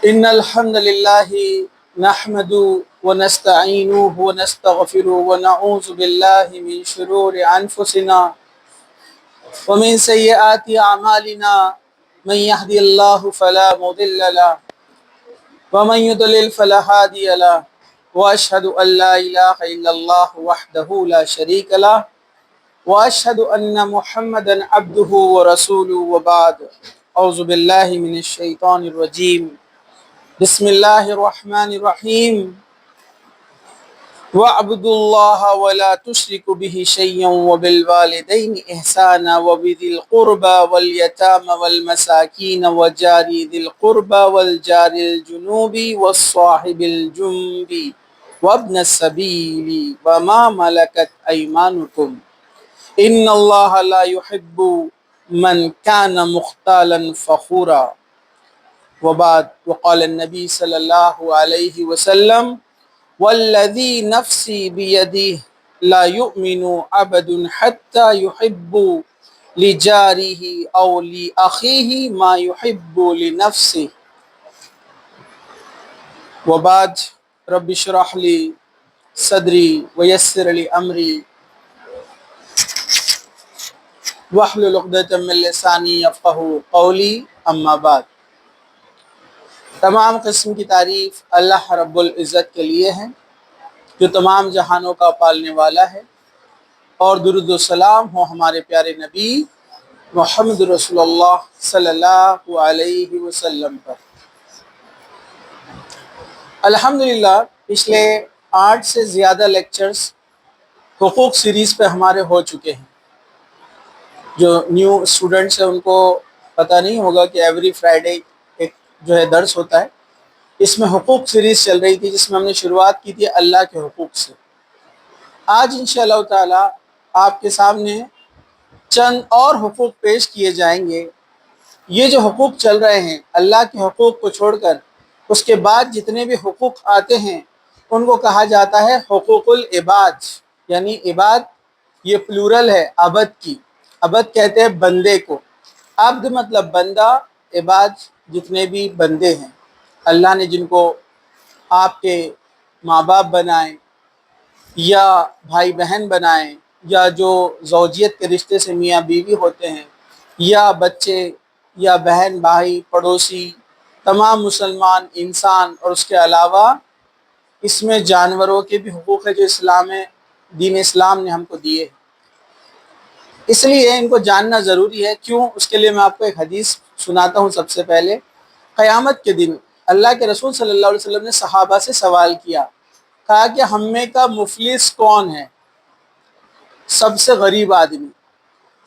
إن الحمد لله نحمده ونستعينه ونستغفره ونعوذ بالله من شرور أنفسنا ومن سيئات أعمالنا. من يهدي الله فلا مضل له ومن يضلل فلا هادي له وأشهد أن لا إله إلا الله وحده لا شريك له وأشهد أن محمدا عبده ورسوله وبعد. أعوذ بالله من الشيطان الرجيم. بسم الله الرحمن الرحيم. وَاعْبُدُوا اللَّهَ وَلَا تُشْرِكُوا بِهِ شَيْئًا وَبِالْوَالِدَيْنِ إِحْسَانًا وَبِذِي الْقُرْبَى وَالْيَتَامَى وَالْمَسَاكِينَ وَجَارِ ذِي الْقُرْبَى وَالْجَارِ الْجُنُوبِ وَالصَّاحِبِ الْجُنبِ وَابْنِ السَّبِيلِ وَمَا مَلَكَتْ أَيْمَانُكُمْ إِنَّ اللَّهَ لَا يُحِبُّ مَنْ كَانَ مُخْتَالًا فَخُورًا. وبعد. وقال النبی صلی اللہ علیہ وسلم والذی نفسی بیدہ لا یؤمن عبد حتی یحب لجارہ او لأخیہ ما یحب لنفسہ. وبعد. رب اشرح لی صدری ویسر لی امری واحلل عقدۃ من لسانی یفقہوا قولی. اما بعد. تمام قسم کی تعریف اللہ رب العزت کے لیے ہے جو تمام جہانوں کا پالنے والا ہے، اور درود و سلام ہو ہمارے پیارے نبی محمد رسول اللہ صلی اللہ علیہ وسلم پر. الحمدللہ پچھلے 8 سے زیادہ لیکچرز حقوق سیریز پہ ہمارے ہو چکے ہیں. جو نیو اسٹوڈنٹس ہیں ان کو پتہ نہیں ہوگا کہ ایوری فرائیڈے ایک جو ہے درس ہوتا ہے. اس میں حقوق سیریز چل رہی تھی جس میں ہم نے شروعات کی تھی اللہ کے حقوق سے. آج انشاءاللہ تعالی آپ کے سامنے چند اور حقوق پیش کیے جائیں گے. یہ جو حقوق چل رہے ہیں اللہ کے حقوق کو چھوڑ کر اس کے بعد جتنے بھی حقوق آتے ہیں ان کو کہا جاتا ہے حقوق العباد، یعنی عباد یہ پلورل ہے عبد کی. عبد کہتے ہیں بندے کو. عبد مطلب بندہ، عباد جتنے بھی بندے ہیں اللہ نے جن کو آپ کے ماں باپ بنائیں یا بھائی بہن بنائیں یا جو زوجیت کے رشتے سے میاں بیوی ہوتے ہیں یا بچے یا بہن بھائی پڑوسی تمام مسلمان انسان، اور اس کے علاوہ اس میں جانوروں کے بھی حقوق ہے جو دین اسلام نے ہم کو دیے. اس لیے ان کو جاننا ضروری ہے. کیوں؟ اس کے لیے میں آپ کو ایک حدیث سناتا ہوں. سب سے پہلے قیامت کے دن اللہ کے رسول صلی اللہ علیہ وسلم نے صحابہ سے سوال کیا، کہا کہ ہم میں کا مفلس کون ہے، سب سے غریب آدمی؟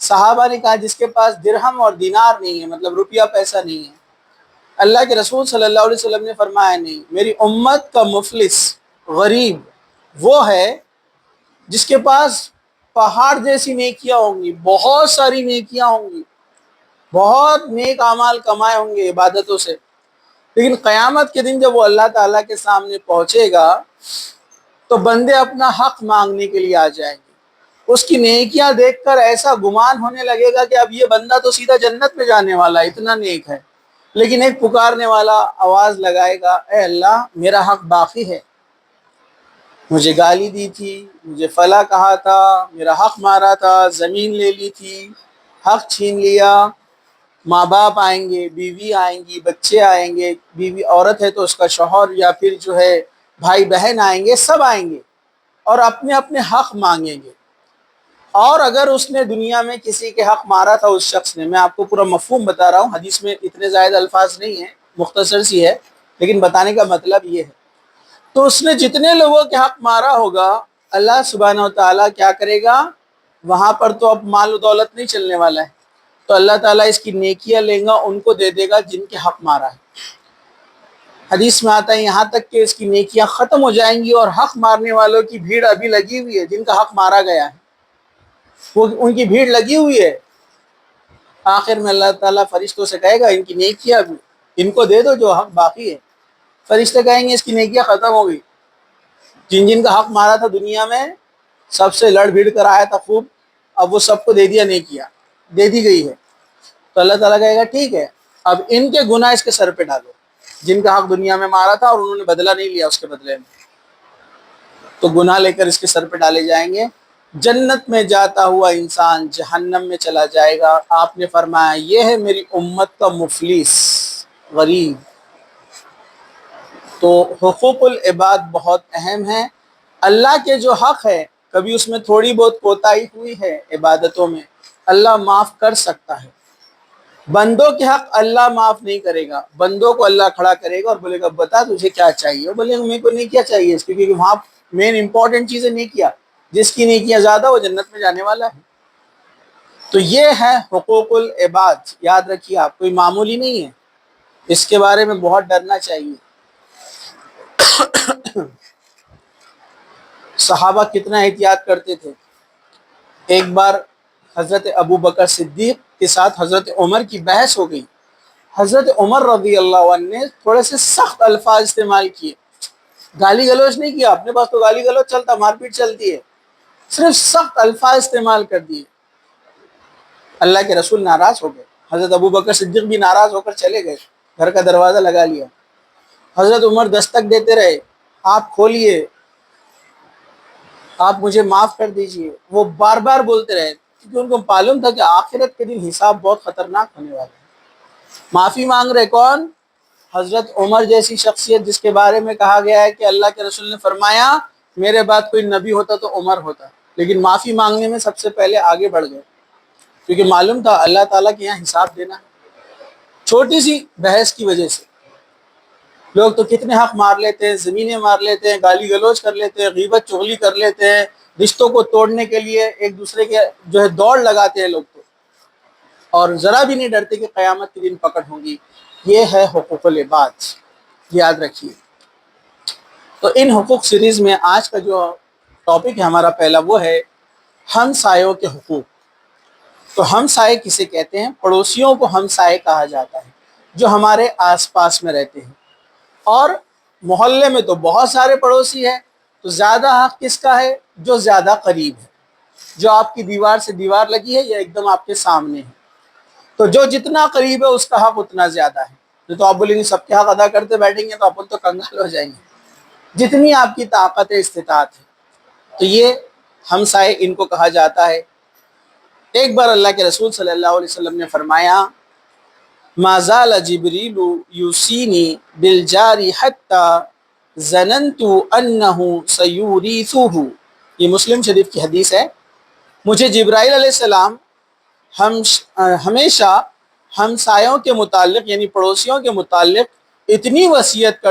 صحابہ نے کہا جس کے پاس درہم اور دینار نہیں ہے، مطلب روپیہ پیسہ نہیں ہے. اللہ کے رسول صلی اللہ علیہ وسلم نے فرمایا نہیں، میری امت کا مفلس غریب وہ ہے جس کے پاس پہاڑ جیسی نیکیاں ہوں گی، بہت ساری نیکیاں ہوں گی، بہت نیک اعمال کمائے ہوں گے عبادتوں سے، لیکن قیامت کے دن جب وہ اللہ تعالیٰ کے سامنے پہنچے گا تو بندے اپنا حق مانگنے کے لیے آ جائیں گے. اس کی نیکیاں دیکھ کر ایسا گمان ہونے لگے گا کہ اب یہ بندہ تو سیدھا جنت میں جانے والا ہے، اتنا نیک ہے. لیکن ایک پکارنے والا آواز لگائے گا، اے اللہ میرا حق باقی ہے، مجھے گالی دی تھی، مجھے فلاں کہا تھا، میرا حق مارا تھا، زمین لے لی تھی، حق چھین لیا. ماں باپ آئیں گے، بیوی آئیں گی، بچے آئیں گے، بیوی عورت ہے تو اس کا شوہر یا پھر جو ہے بھائی بہن آئیں گے، سب آئیں گے اور اپنے اپنے حق مانگیں گے. اور اگر اس نے دنیا میں کسی کے حق مارا تھا اس شخص نے، میں آپ کو پورا مفہوم بتا رہا ہوں، حدیث میں اتنے زائد الفاظ نہیں ہیں، مختصر سی ہے، لیکن بتانے کا مطلب یہ ہے. تو اس نے جتنے لوگوں کے حق مارا ہوگا اللہ سبحانہ و تعالیٰ کیا کرے گا، وہاں پر تو اب مال و دولت نہیں چلنے والا ہے، تو اللہ تعالیٰ اس کی نیکیاں لیں گا، ان کو دے دے گا جن کے حق مارا ہے. حدیث میں آتا ہے یہاں تک کہ اس کی نیکیاں ختم ہو جائیں گی اور حق مارنے والوں کی بھیڑ ابھی لگی ہوئی ہے، جن کا حق مارا گیا ہے وہ ان کی بھیڑ لگی ہوئی ہے. آخر میں اللہ تعالیٰ فرشتوں سے کہے گا ان کی نیکیاں ان کو دے دو جو حق باقی ہے. فرشتے کہیں گے اس کی نیکیاں ختم ہو گئی، جن کا حق مارا تھا دنیا میں سب سے لڑ بھیڑ کر آیا تھا خوب، اب وہ سب کو دے دیا، نیکیاں دے دی گئی ہے. تو اللہ تعالیٰ کہے گا ٹھیک ہے اب ان کے گناہ اس کے سر پہ ڈالو. جن کا حق دنیا میں مارا تھا اور انہوں نے بدلہ نہیں لیا اس کے بدلے میں، تو گناہ لے کر اس کے سر پہ ڈالے جائیں گے۔ جنت میں جاتا ہوا انسان جہنم میں چلا جائے گا۔ آپ نے فرمایا یہ ہے میری امت کا مفلس، غریب۔ تو حقوق العباد بہت اہم ہیں۔ اللہ کے جو حق ہے، کبھی اس میں تھوڑی بہت کوتاہی ہوئی ہے عبادتوں میں، اللہ معاف کر سکتا ہے۔ بندوں کے حق اللہ معاف نہیں کرے گا۔ بندوں کو اللہ کھڑا کرے گا اور بولے گا بتا تجھے کیا چاہیے، وہ بولے گا میرے کو نہیں کیا چاہیے، اس کیونکہ وہاں مین امپورٹنٹ چیزیں نہیں کیا، جس کی نہیں کیا زیادہ وہ جنت میں جانے والا ہے۔ تو یہ ہے حقوق العباد، یاد رکھیے آپ، کوئی معمولی نہیں ہے، اس کے بارے میں بہت ڈرنا چاہیے۔ صحابہ کتنا احتیاط کرتے تھے۔ ایک بار حضرت ابو بکر صدیق کے ساتھ حضرت عمر کی بحث ہو گئی۔ حضرت عمر رضی اللہ عنہ نے تھوڑے سے سخت الفاظ استعمال کیے، گالی گلوچ نہیں کیا، اپنے پاس تو گالی گلوچ چلتا، مار پیٹ چلتی ہے، صرف سخت الفاظ استعمال کر دیے۔ اللہ کے رسول ناراض ہو گئے، حضرت ابو بکر صدیق بھی ناراض ہو کر چلے گئے، گھر کا دروازہ لگا لیا۔ حضرت عمر دستک دیتے رہے، آپ کھولیے، آپ مجھے معاف کر دیجئے۔ وہ بار بار بولتے رہے کیونکہ ان کو معلوم تھا کہ آخرت کے دن حساب بہت خطرناک ہونے والا ہے۔ معافی مانگ رہے کون؟ حضرت عمر جیسی شخصیت جس کے بارے میں کہا گیا ہے کہ اللہ کے رسول نے فرمایا میرے بعد کوئی نبی ہوتا تو عمر ہوتا، لیکن معافی مانگنے میں سب سے پہلے آگے بڑھ گئے، کیونکہ معلوم تھا اللہ تعالیٰ کے یہاں حساب دینا ہے۔ چھوٹی سی بحث کی وجہ سے لوگ تو کتنے حق مار لیتے ہیں، زمینیں مار لیتے ہیں، گالی گلوچ کر لیتے ہیں، غیبت چغلی کر لیتے ہیں، رشتوں کو توڑنے کے لیے ایک دوسرے کے جو ہے دوڑ لگاتے ہیں لوگ، تو اور ذرا بھی نہیں ڈرتے کہ قیامت کے دن پکڑ ہوں گی۔ یہ ہے حقوق العباد، یاد رکھیے۔ تو ان حقوق سیریز میں آج کا جو ٹاپک ہے ہمارا پہلا، وہ ہے ہمسایوں کے حقوق۔ تو ہمسائے کسے کہتے ہیں؟ پڑوسیوں کو ہمسائے کہا جاتا ہے، جو ہمارے آس پاس میں رہتے ہیں۔ اور محلے میں تو بہت سارے پڑوسی ہیں، تو زیادہ حق کس کا ہے؟ جو زیادہ قریب ہے، جو آپ کی دیوار سے دیوار لگی ہے یا ایک دم آپ کے سامنے ہے۔ تو جو جتنا قریب ہے اس کا حق اتنا زیادہ ہے۔ جو تو آپ بولیں گے سب کے حق ادا کرتے بیٹھیں گے تو اپن تو کنگال ہو جائیں گے۔ جتنی آپ کی طاقت ہے، استطاعت ہے، تو یہ ہمسائے ان کو کہا جاتا ہے۔ ایک بار اللہ کے رسول صلی اللہ علیہ وسلم نے فرمایا ما زال جبریل یوصینی بالجار حتی ظننت انہ سیورثہ، یہ مسلم شریف کی حدیث ہے۔ مجھے جبرائیل علیہ السلام ہمیشہ ہمسایوں کے متعلق یعنی پڑوسیوں کے متعلق اتنی وصیت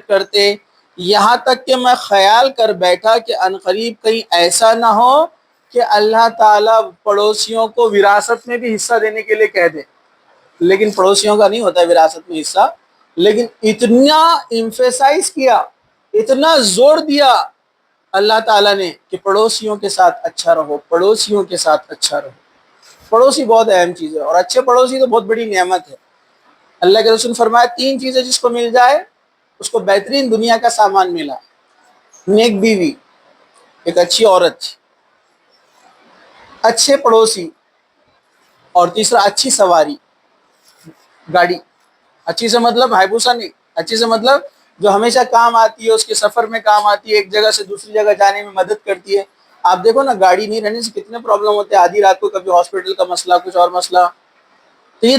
کرتے یہاں تک کہ میں خیال کر بیٹھا کہ عنقریب کہیں ایسا نہ ہو کہ اللہ تعالیٰ پڑوسیوں کو وراثت میں بھی حصہ دینے کے لیے کہہ دے۔ لیکن پڑوسیوں کا نہیں ہوتا وراثت میں حصہ، لیکن اتنا ایمفیسائز کیا، اتنا زور دیا اللہ تعالیٰ نے کہ پڑوسیوں کے ساتھ اچھا رہو، پڑوسیوں کے ساتھ اچھا رہو۔ پڑوسی بہت اہم چیز ہے، اور اچھے پڑوسی تو بہت بڑی نعمت ہے۔ اللہ کے رسول نے فرمایا 3 چیزیں جس کو مل جائے اس کو بہترین دنیا کا سامان ملا: نیک بیوی، ایک اچھی عورت، اچھے پڑوسی، اور تیسرا اچھی سواری، گاڑی۔ اچھی سے مطلب ہائبوسا نہیں، اچھی سے مطلب جو ہمیشہ کام آتی ہے، اس کے سفر میں کام آتی ہے، ایک جگہ سے دوسری جگہ جانے میں مدد کرتی ہے۔ آپ دیکھو نا، گاڑی نہیں رہنے سے کتنے پرابلم ہوتے ہیں، آدھی رات کو کبھی ہاسپٹل کا مسئلہ، کچھ اور مسئلہ۔ تو یہ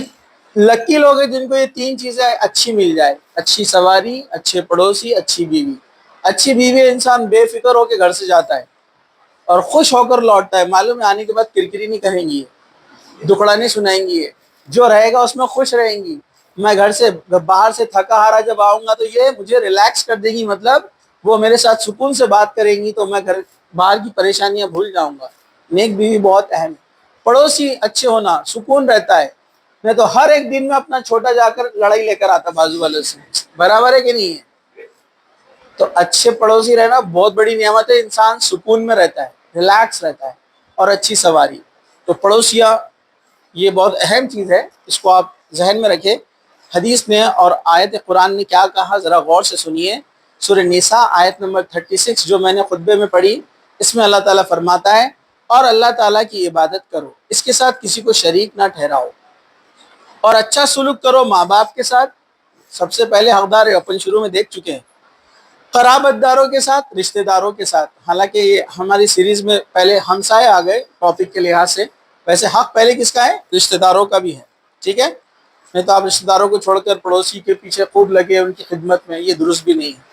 لکی لوگ ہیں جن کو یہ 3 چیزیں اچھی مل جائے: اچھی سواری، اچھے پڑوسی، اچھی بیوی۔ اچھی بیوی انسان بے فکر ہو کے گھر سے جاتا ہے اور خوش ہو کر لوٹتا ہے، معلوم ہے آنے کے بعد کرکری نہیں کریں گی، دکڑا نہیں سنائیں گی، جو رہے گا اس میں خوش رہیں گی۔ میں گھر سے باہر سے تھکا ہارا جب آؤں گا تو یہ مجھے ریلیکس کر دے گی، مطلب وہ میرے ساتھ سکون سے بات کریں گی تو میں گھر باہر کی پریشانیاں بھول جاؤں گا۔ نیک بیوی بہت اہم ہے۔ پڑوسی اچھے ہونا، سکون رہتا ہے۔ میں تو ہر ایک دن میں اپنا چھوٹا جا کر لڑائی لے کر آتا بازو والوں سے، برابر ہے کہ نہیں ہے؟ تو اچھے پڑوسی رہنا بہت بڑی نعمت ہے، انسان سکون میں رہتا ہے، ریلیکس رہتا ہے۔ اور اچھی سواری، تو پڑوسیاں یہ بہت اہم چیز ہے، اس کو آپ ذہن میں رکھیں۔ حدیث نے اور آیت قرآن نے کیا کہا ذرا غور سے سنیے۔ سورہ نساء آیت نمبر 36 جو میں نے خطبے میں پڑھی، اس میں اللہ تعالیٰ فرماتا ہے اور اللہ تعالیٰ کی عبادت کرو، اس کے ساتھ کسی کو شریک نہ ٹھہراؤ، اور اچھا سلوک کرو ماں باپ کے ساتھ، سب سے پہلے حقدار ہے، اپن شروع میں دیکھ چکے ہیں، قرابت داروں کے ساتھ، رشتہ داروں کے ساتھ. حالانکہ یہ ہماری سیریز میں پہلے ہمسائے آ گئے ٹاپک کے لحاظ سے، ویسے حق پہلے کس کا ہے؟ رشتہ داروں کا بھی ہے. ٹھیک ہے، نہیں تو آپ رشتہ داروں کو چھوڑ کر پڑوسی کے پیچھے خوب لگے ان کی خدمت میں، یہ درست بھی نہیں ہے.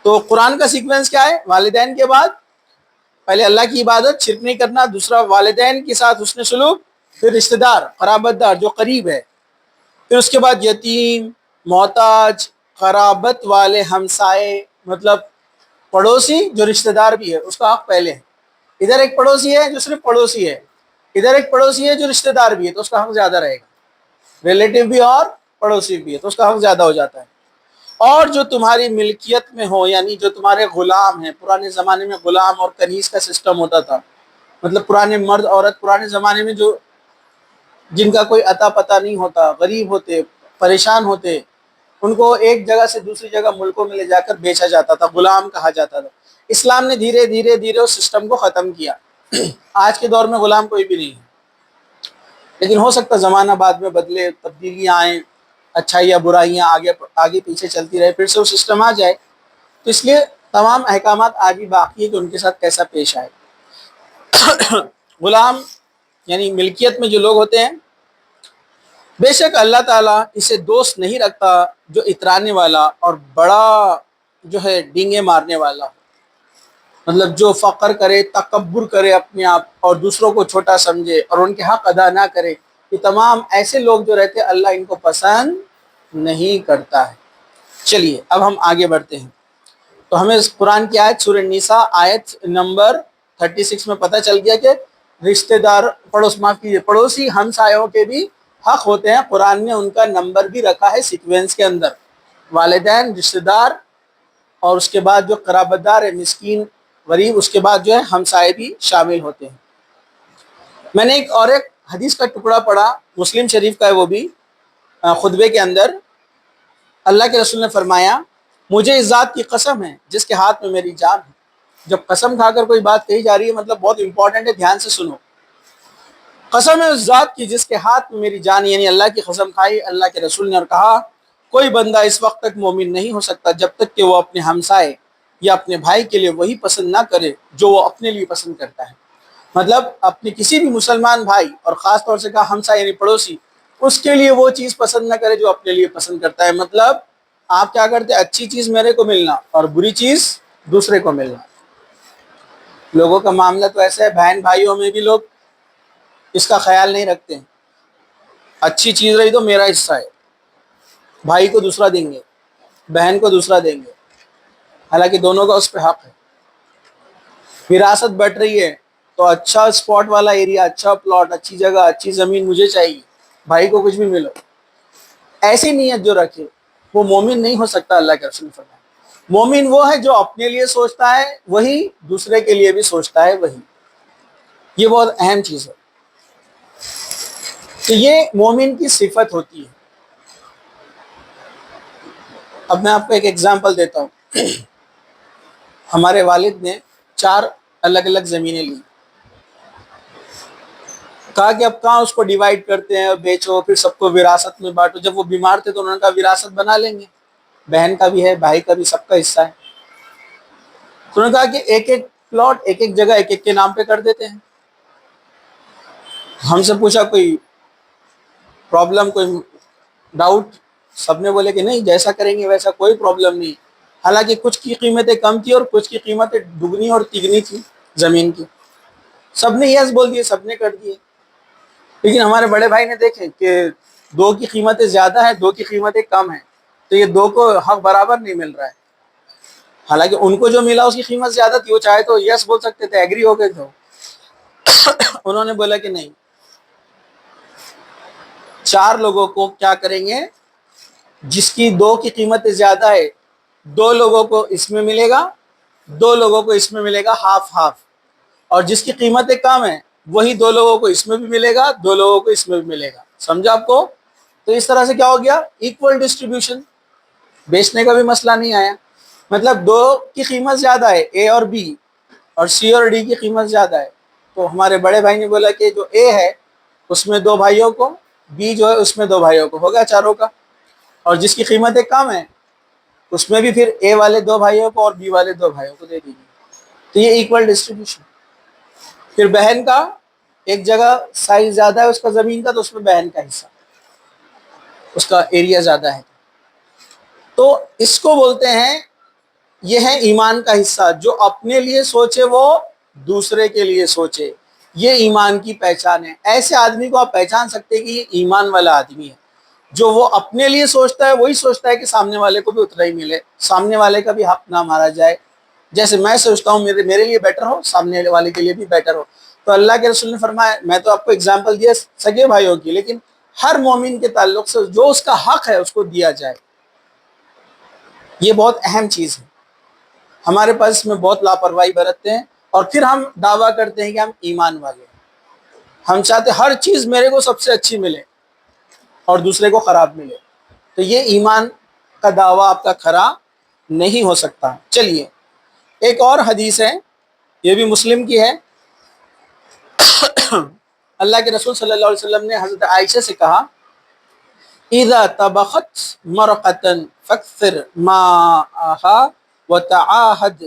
تو قرآن کا سیکوینس کیا ہے؟ والدین کے بعد پہلے اللہ کی عبادت، شرک نہیں کرنا، دوسرا والدین کے ساتھ حسن سلوک، پھر رشتہ دار، قرابت دار جو قریب ہے، پھر اس کے بعد یتیم، محتاج، قرابت والے ہمسائے، مطلب پڑوسی جو رشتہ دار بھی ہے اس کا حق پہلے ہے. ادھر ایک پڑوسی ہے جو صرف پڑوسی ہے، ادھر ایک پڑوسی ہے جو رشتہ دار بھی ہے، تو اس کا حق زیادہ رہے گا. ریلیٹیو بھی اور پڑوسی بھی ہے تو اس کا حق زیادہ ہو جاتا ہے. اور جو تمہاری ملکیت میں ہو، یعنی جو تمہارے غلام ہیں. پرانے زمانے میں غلام اور کنیز کا سسٹم ہوتا تھا، مطلب پرانے مرد عورت پرانے زمانے میں جو جن کا کوئی عطا پتہ نہیں ہوتا، غریب ہوتے، پریشان ہوتے، ان کو ایک جگہ سے دوسری جگہ ملکوں میں لے جا کر بیچا جاتا تھا، غلام کہا جاتا تھا. اسلام نے دھیرے دھیرے دھیرے اس سسٹم کو ختم کیا. آج کے دور میں غلام کوئی بھی نہیں ہے، لیکن ہو سکتا زمانہ بعد میں بدلے، تبدیلیاں آئیں، اچھائیاں برائیاں آگے پیچھے چلتی رہے، پھر سے وہ سسٹم آ جائے. تو اس لیے تمام احکامات آج بھی باقی ہے کہ ان کے ساتھ کیسا پیش آئے. غلام یعنی ملکیت میں جو لوگ ہوتے ہیں، بے شک اللہ تعالیٰ اسے دوست نہیں رکھتا جو اترانے والا اور بڑا جو ہے ڈینگے مارنے والا، مطلب جو فقر کرے، تکبر کرے اپنے آپ اور دوسروں کو چھوٹا سمجھے اور ان کے حق ادا نہ کرے. یہ تمام ایسے لوگ جو رہتے ہیں اللہ ان کو پسند نہیں کرتا ہے. چلیے اب ہم آگے بڑھتے ہیں. تو ہمیں قرآن کی آیت سورہ النساء آیت نمبر 36 میں پتہ چل گیا کہ رشتہ دار، پڑوسی ہمسایوں کے بھی حق ہوتے ہیں. قرآن نے ان کا نمبر بھی رکھا ہے سیکوینس کے اندر، والدین، رشتہ دار، اور اس کے بعد جو قرابت دار ہے، مسکین، غریب، اس کے بعد جو ہے ہمسائے بھی شامل ہوتے ہیں. میں نے ایک حدیث کا ٹکڑا پڑھا، مسلم شریف کا ہے وہ بھی، خطبے کے اندر اللہ کے رسول نے فرمایا، مجھے اس ذات کی قسم ہے جس کے ہاتھ میں میری جان ہے. جب قسم کھا کر کوئی بات کہی جا رہی ہے مطلب بہت امپورٹنٹ ہے، دھیان سے سنو. قسم ہے اس ذات کی جس کے ہاتھ میں میری جان، یعنی اللہ کی قسم کھائی اللہ کے رسول نے اور کہا، کوئی بندہ اس وقت تک مومن نہیں ہو سکتا جب تک کہ وہ اپنے ہمسائے یا اپنے بھائی کے لیے وہی پسند نہ کرے جو وہ اپنے لیے پسند کرتا ہے. مطلب اپنے کسی بھی مسلمان بھائی، اور خاص طور سے کہا ہمسائے یعنی پڑوسی، اس کے لیے وہ چیز پسند نہ کرے جو اپنے لیے پسند کرتا ہے. مطلب آپ کیا کرتے ہیں؟ اچھی چیز میرے کو ملنا اور بری چیز دوسرے کو ملنا. لوگوں کا معاملہ تو ایسا ہے، بہن بھائیوں میں بھی لوگ اس کا خیال نہیں رکھتے ہیں. اچھی چیز رہی تو میرا حصہ ہے، بھائی کو دوسرا دیں گے، بہن کو دوسرا دیں گے، حالانکہ دونوں کا اس پہ حق ہے. وراثت بٹ رہی ہے تو اچھا اسپاٹ والا ایریا، اچھا پلاٹ، اچھی جگہ، اچھی زمین مجھے چاہیے، بھائی کو کچھ بھی ملو. ایسی نیت جو رکھے وہ مومن نہیں ہو سکتا. اللہ کے رسول نے فرمایا مومن وہ ہے جو اپنے لیے سوچتا ہے وہی دوسرے کے لیے بھی سوچتا ہے وہی. یہ بہت اہم چیز ہے. تو یہ مومن کی صفت ہوتی ہے. اب میں آپ کو ایک ایگزامپل دیتا ہوں. ہمارے والد نے 4 الگ الگ زمینیں لی، کہا کہ اب کہاں اس کو ڈیوائیڈ کرتے ہیں، بیچو، پھر سب کو وراثت میں بانٹو. جب وہ بیمار تھے تو انہوں نے کہا وراثت بنا لیں گے، بہن کا بھی ہے، بھائی کا بھی، سب کا حصہ ہے. تو انہوں نے کہا کہ ایک ایک پلاٹ، ایک ایک جگہ ایک ایک کے نام پہ کر دیتے ہیں. ہم سے پوچھا کوئی پرابلم، کوئی ڈاؤٹ؟ سب نے بولے کہ نہیں، جیسا کریں گے ویسا، کوئی پرابلم نہیں. حالانکہ کچھ کی قیمتیں کم تھی اور کچھ کی قیمتیں دگنی اور تگنی تھی زمین کی. سب نے یس بول دیے، سب نے کر دیے. لیکن ہمارے بڑے بھائی نے دیکھے کہ 2 کی قیمتیں زیادہ ہیں، 2 کی قیمتیں کم ہیں، تو یہ 2 کو حق برابر نہیں مل رہا ہے. حالانکہ ان کو جو ملا اس کی قیمت زیادہ تھی، وہ چاہے تو یس بول سکتے تھے، ایگری ہو گئے تھے. انہوں نے بولا کہ نہیں، 4 لوگوں کو کیا کریں گے، جس کی 2 کی قیمت زیادہ ہے 2 لوگوں کو اس میں ملے گا، 2 لوگوں کو اس میں ملے گا، ہاف ہاف. اور جس کی قیمتیں کم ہیں وہی 2 لوگوں کو اس میں بھی ملے گا، 2 لوگوں کو اس میں بھی ملے گا. سمجھا آپ کو؟ تو اس طرح سے کیا ہو گیا، ایکول ڈسٹریبیوشن. بیچنے کا بھی مسئلہ نہیں آیا. مطلب 2 کی قیمت زیادہ ہے، اے اور بی، اور سی اور ڈی کی قیمت زیادہ ہے. تو ہمارے بڑے بھائی نے بولا کہ جو اے ہے اس میں 2 بھائیوں کو، بی جو ہے اس میں 2 بھائیوں کو، ہو گیا 4 کا. اور جس کی قیمتیں کم ہیں اس میں بھی پھر اے والے 2 بھائیوں کو اور بی والے 2 بھائیوں کو دے دیجیے. تو یہ ایکول ڈسٹریبیوشن. پھر بہن کا ایک جگہ سائز زیادہ ہے اس کا زمین کا، تو اس میں بہن کا حصہ، اس کا ایریا زیادہ ہے. تو اس کو بولتے ہیں، یہ ہے ایمان کا حصہ. جو اپنے لیے سوچے وہ دوسرے کے لیے سوچے، یہ ایمان کی پہچان ہے. ایسے آدمی کو آپ پہچان سکتے ہیں کہ یہ ایمان والا آدمی ہے. جو وہ اپنے لیے سوچتا ہے وہی سوچتا ہے کہ سامنے والے کو بھی اتنا ہی ملے، سامنے والے کا بھی حق نہ مارا جائے. جیسے میں سوچتا ہوں میرے لیے بیٹر ہو، سامنے والے کے لیے بھی بیٹر ہو. تو اللہ کے رسول نے فرمایا، میں تو آپ کو اگزامپل دیا سگے بھائیوں کی، لیکن ہر مومن کے تعلق سے جو اس کا حق ہے اس کو دیا جائے. یہ بہت اہم چیز ہے. ہمارے پاس اس میں بہت لاپرواہی برتتے ہیں، اور پھر ہم دعویٰ کرتے ہیں کہ ہم ایمان والے ہیں. ہم چاہتے ہر چیز میرے کو سب سے اچھی ملے اور دوسرے کو خراب ملے. تو یہ ایمان کا دعویٰ آپ کا کھرا نہیں ہو سکتا. چلیے ایک اور حدیث ہے، یہ بھی مسلم کی ہے. اللہ کے رسول صلی اللہ علیہ وسلم نے حضرت عائشہ سے کہا، اذا طبخت مرقتن فکثر ماءھا وتعاہد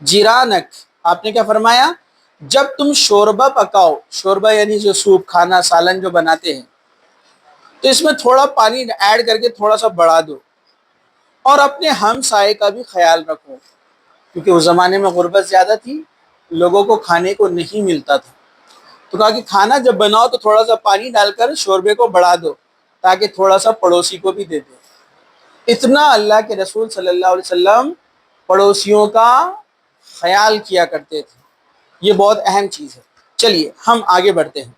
جیرانک. آپ نے کیا فرمایا؟ جب تم شوربہ پکاؤ، شوربہ یعنی جو سوپ، کھانا، سالن جو بناتے ہیں، تو اس میں تھوڑا پانی ایڈ کر کے تھوڑا سا بڑھا دو، اور اپنے ہم سائے کا بھی خیال رکھو. کیونکہ اس زمانے میں غربت زیادہ تھی، لوگوں کو کھانے کو نہیں ملتا تھا. تو کہا کہ کھانا جب بناؤ تو تھوڑا سا پانی ڈال کر شوربے کو بڑھا دو، تاکہ تھوڑا سا پڑوسی کو بھی دے دو. اتنا اللہ کے رسول صلی اللہ علیہ وسلم پڑوسیوں کا خیال کیا کرتے تھے. یہ بہت اہم چیز ہے. چلیے ہم آگے بڑھتے ہیں.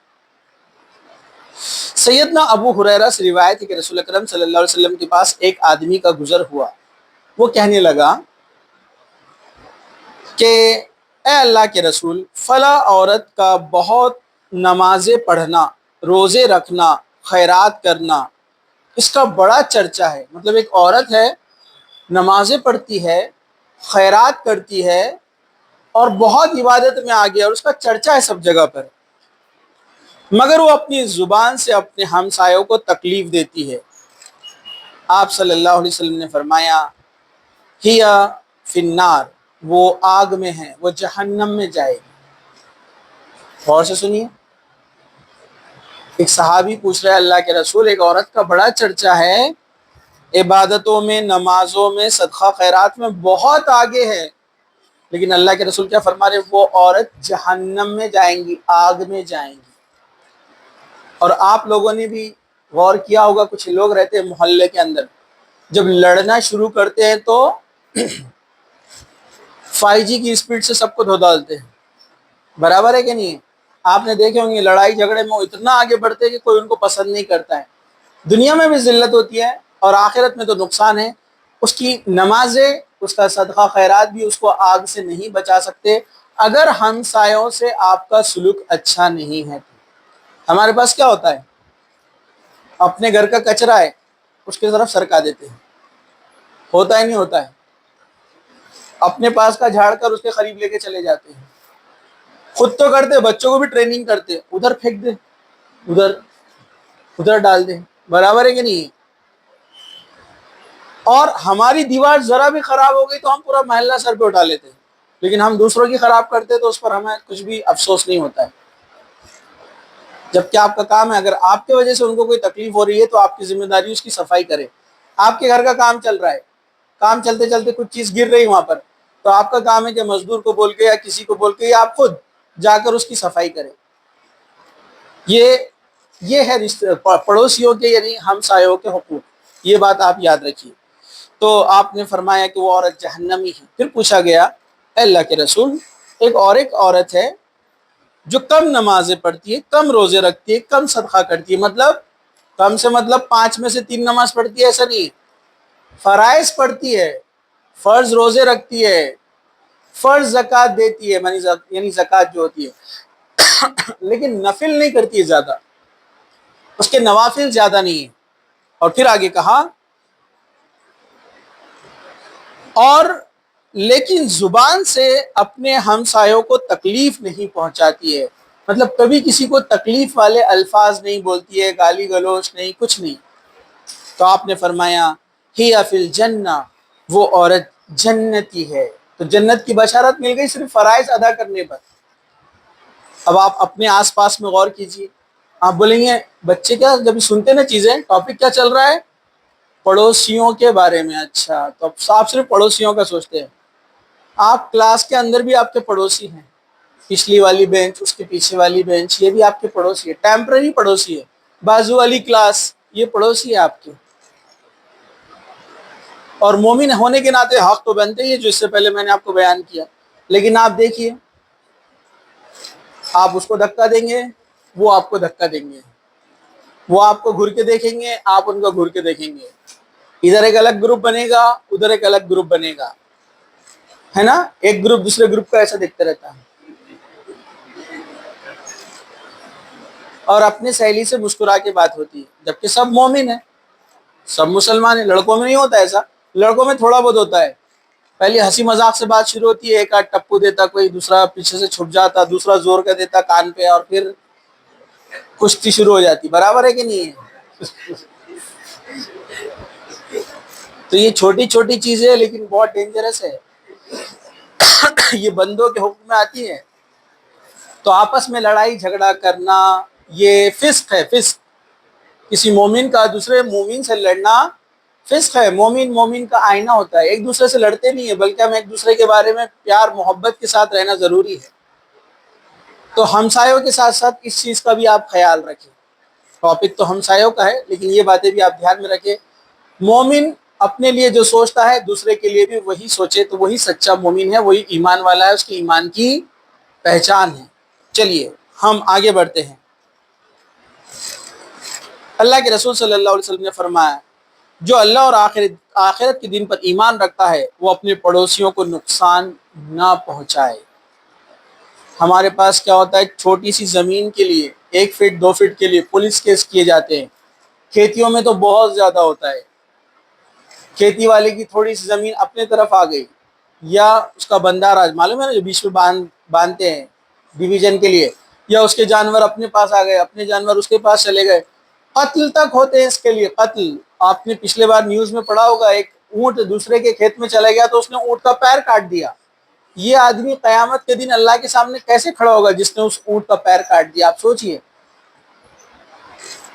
سیدنا ابو ہریرہ سے روایت ہے کہ رسول اکرم صلی اللہ علیہ وسلم کے پاس ایک آدمی کا گزر ہوا. وہ کہنے لگا کہ اے اللہ کے رسول، فلاں عورت کا بہت نمازیں پڑھنا، روزے رکھنا، خیرات کرنا، اس کا بڑا چرچا ہے. مطلب ایک عورت ہے، نمازیں پڑھتی ہے، خیرات کرتی ہے، اور بہت عبادت میں آگے، اور اس کا چرچا ہے سب جگہ پر، مگر وہ اپنی زبان سے اپنے ہمسایوں کو تکلیف دیتی ہے. آپ صلی اللہ علیہ وسلم نے فرمایا، ہیا فی النار، وہ آگ میں ہے، وہ جہنم میں جائے گی. غور سے سنیے. ایک صحابی پوچھ رہے ہیں، اللہ کے رسول، ایک عورت کا بڑا چرچا ہے، عبادتوں میں، نمازوں میں، صدقہ خیرات میں بہت آگے ہے، لیکن اللہ کے رسول کیا فرما رہے؟ وہ عورت جہنم میں جائیں گی، آگ میں جائیں گی. اور آپ لوگوں نے بھی غور کیا ہوگا، کچھ لوگ رہتے ہیں محلے کے اندر، جب لڑنا شروع کرتے ہیں تو 5G کی اسپیڈ سے سب کو دھو ڈالتے ہیں. برابر ہے کہ نہیں؟ آپ نے دیکھے ہوں گے لڑائی جھگڑے میں وہ اتنا آگے بڑھتے ہیں کہ کوئی ان کو پسند نہیں کرتا ہے. دنیا میں بھی ذلت ہوتی ہے اور آخرت میں تو نقصان ہے. اس کی نمازیں، اس کا صدقہ خیرات بھی اس کو آگ سے نہیں بچا سکتے اگر ہمسایوں سے آپ کا سلوک اچھا نہیں ہے. ہمارے پاس کیا ہوتا ہے؟ اپنے گھر کا کچرا ہے، اس کی طرف سرکا دیتے ہیں. ہوتا ہے نہیں ہوتا ہے؟ اپنے پاس کا جھاڑ کر اس کے قریب لے کے چلے جاتے ہیں. خود تو کرتے، بچوں کو بھی ٹریننگ کرتے، ادھر پھینک دے، ادھر ڈال دیں. برابر ہے کہ نہیں؟ اور ہماری دیوار ذرا بھی خراب ہو گئی تو ہم پورا محلہ سر پہ اٹھا لیتے ہیں، لیکن ہم دوسروں کی خراب کرتے تو اس پر ہمیں کچھ بھی افسوس نہیں ہوتا ہے. جبکہ آپ کا کام ہے، اگر آپ کی وجہ سے ان کو کوئی تکلیف ہو رہی ہے تو آپ کی ذمہ داری اس کی صفائی کرے. آپ کے گھر کا کام چل رہا ہے، کام چلتے چلتے کچھ چیز گر رہی وہاں پر، تو آپ کا کام ہے کہ مزدور کو بول کے یا کسی کو بول کے یا آپ خود جا کر اس کی صفائی کریں. یہ ہے پڑوسیوں کے یعنی ہمسایوں کے حقوق. یہ بات آپ یاد رکھیے. تو آپ نے فرمایا کہ وہ عورت جہنمی ہے. پھر پوچھا گیا، اے اللہ کے رسول، ایک عورت ہے جو کم نمازیں پڑھتی ہے، کم روزے رکھتی ہے، کم صدقہ کرتی ہے. مطلب کم سے مطلب 5 میں سے 3 نماز پڑھتی ہے ایسا نہیں، فرائض پڑھتی ہے، فرض روزے رکھتی ہے، فرض زکوٰۃ دیتی ہے، یعنی زکوٰۃ جو ہوتی ہے، لیکن نفل نہیں کرتی ہے زیادہ، اس کے نوافل زیادہ نہیں ہیں. اور پھر آگے کہا، اور لیکن زبان سے اپنے ہمسایوں کو تکلیف نہیں پہنچاتی ہے. مطلب کبھی کسی کو تکلیف والے الفاظ نہیں بولتی ہے، گالی گلوچ نہیں، کچھ نہیں. تو آپ نے فرمایا ہی فی الجنہ، وہ عورت جنتی ہے. تو جنت کی بشارت مل گئی صرف فرائض ادا کرنے پر. اب آپ اپنے آس پاس میں غور کیجئے. آپ بولیں گے بچے کیا جب سنتے نا چیزیں، ٹاپک کیا چل رہا ہے؟ پڑوسیوں کے بارے میں. اچھا، تو اب آپ صرف پڑوسیوں کا سوچتے ہیں. آپ کلاس کے اندر بھی آپ کے پڑوسی ہیں. پچھلی والی بینچ، اس کے پیچھے والی بینچ، یہ بھی آپ کے پڑوسی ہے، ٹیمپرری پڑوسی ہے. بازو والی کلاس، یہ پڑوسی ہے آپ کے. اور مومن ہونے کے ناطے حق تو بنتے ہی ہے، جو اس سے پہلے میں نے آپ کو بیان کیا. لیکن آپ دیکھیے، آپ اس کو دھکا دیں گے، وہ آپ کو دھکا دیں گے. وہ آپ کو گھر کے دیکھیں گے، آپ ان کو گھر کے دیکھیں گے. ادھر ایک الگ گروپ بنے گا، ادھر ایک الگ گروپ بنے گا، ہے نا. ایک گروپ دوسرے گروپ کا ایسا دیکھتا رہتا ہے. اور اپنے سہیلی سے مسکرا کے بات ہوتی ہے، جبکہ سب مومن ہیں، سب مسلمان ہیں. لڑکوں میں نہیں ہوتا ایسا، لڑکوں میں تھوڑا بہت ہوتا ہے. پہلے ہنسی مذاق سے بات شروع ہوتی ہے، ایک آدھ ٹپو دیتا کوئی، دوسرا پیچھے سے چھپ جاتا، دوسرا زور کا دیتا کان پہ، اور پھر کشتی شروع ہو جاتی. برابر ہے کہ نہیں ہے؟ تو یہ چھوٹی چھوٹی چیزیں لیکن بہت ڈینجرس ہے. یہ بندوں کے حکم میں آتی ہے. تو آپس میں لڑائی جھگڑا کرنا یہ فسق ہے، فسق. کسی مومن کا دوسرے مومن سے لڑنا فسق ہے. مومن مومن کا آئینہ ہوتا ہے. ایک دوسرے سے لڑتے نہیں ہیں، بلکہ ہم ایک دوسرے کے بارے میں پیار محبت کے ساتھ رہنا ضروری ہے. تو ہمسایوں کے ساتھ ساتھ اس چیز کا بھی آپ خیال رکھیں. ٹاپک تو ہمسایوں کا ہے، لیکن یہ باتیں بھی آپ دھیان میں رکھیں. مومن اپنے لیے جو سوچتا ہے دوسرے کے لیے بھی وہی سوچے، تو وہی سچا مومن ہے، وہی ایمان والا ہے، اس کے ایمان کی پہچان ہے. چلیے ہم آگے بڑھتے ہیں. اللہ کے رسول صلی اللہ علیہ وسلم نے فرمایا جو اللہ اور آخرت کے دن پر ایمان رکھتا ہے وہ اپنے پڑوسیوں کو نقصان نہ پہنچائے. ہمارے پاس کیا ہوتا ہے، چھوٹی سی زمین کے لیے 1 فٹ 2 فٹ کے لیے پولیس کیس کیے جاتے ہیں. کھیتیوں میں تو بہت زیادہ ہوتا ہے. کھیتی والے کی تھوڑی سی زمین اپنے طرف آ گئی، یا اس کا بندہ راج معلوم ہے نا جو بیچ میں باندھتے ہیں ڈویژن کے لیے، یا اس کے جانور اپنے پاس آ گئے، اپنے جانور اس کے پاس چلے گئے، قتل تک ہوتے ہیں اس کے لیے. قتل. آپ نے پچھلے بار نیوز میں پڑھا ہوگا، ایک اونٹ دوسرے کے کھیت میں چلا گیا تو اس نے اونٹ کا پیر کاٹ دیا. یہ آدمی قیامت کے دن اللہ کے سامنے کیسے کھڑا ہوگا جس نے اس اونٹ کا پیر کاٹ دیا؟ آپ سوچئے.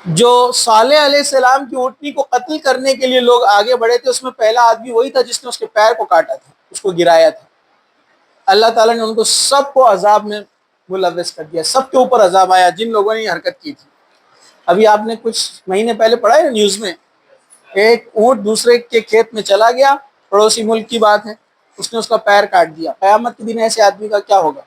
جو صالح علیہ السلام کی اونٹنی کو قتل کرنے کے لیے لوگ آگے بڑھے تھے، اس میں پہلا آدمی وہی تھا جس نے اس کے پیر کو کاٹا تھا، اس کو گرایا تھا. اللہ تعالیٰ نے ان کو سب کو عذاب میں ملوث کر دیا. سب کے اوپر عذاب آیا جن لوگوں نے یہ حرکت کی تھی. ابھی آپ نے کچھ مہینے پہلے پڑھا ہے نیوز میں، ایک اونٹ دوسرے کے کھیت میں چلا گیا، پڑوسی ملک کی بات ہے، اس نے اس کا پیر کاٹ دیا. قیامت کے دن ایسے آدمی کا کیا ہوگا؟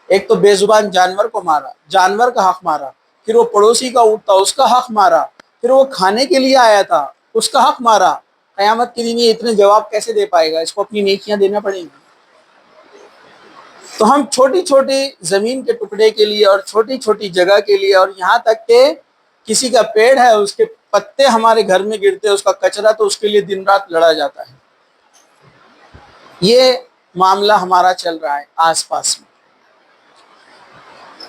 ایک تو بے زبان جانور کو مارا، جانور کا حق مارا، پھر وہ پڑوسی کا اونٹ تھا اس کا حق مارا، پھر وہ کھانے کے لیے آیا تھا اس کا حق مارا. قیامت کے دن یہ اتنے جواب کیسے دے پائے گا؟ اس کو اپنی نیکیاں دینا پڑیں گی. تو ہم چھوٹی چھوٹی زمین کے ٹکڑے کے لیے اور چھوٹی چھوٹی جگہ کے لیے، اور یہاں تک کہ کسی کا پیڑ ہے اس کے پتے ہمارے گھر میں گرتے اس کا کچرا، تو اس کے لیے دن رات لڑا جاتا ہے. یہ معاملہ ہمارا چل رہا ہے آس پاس میں.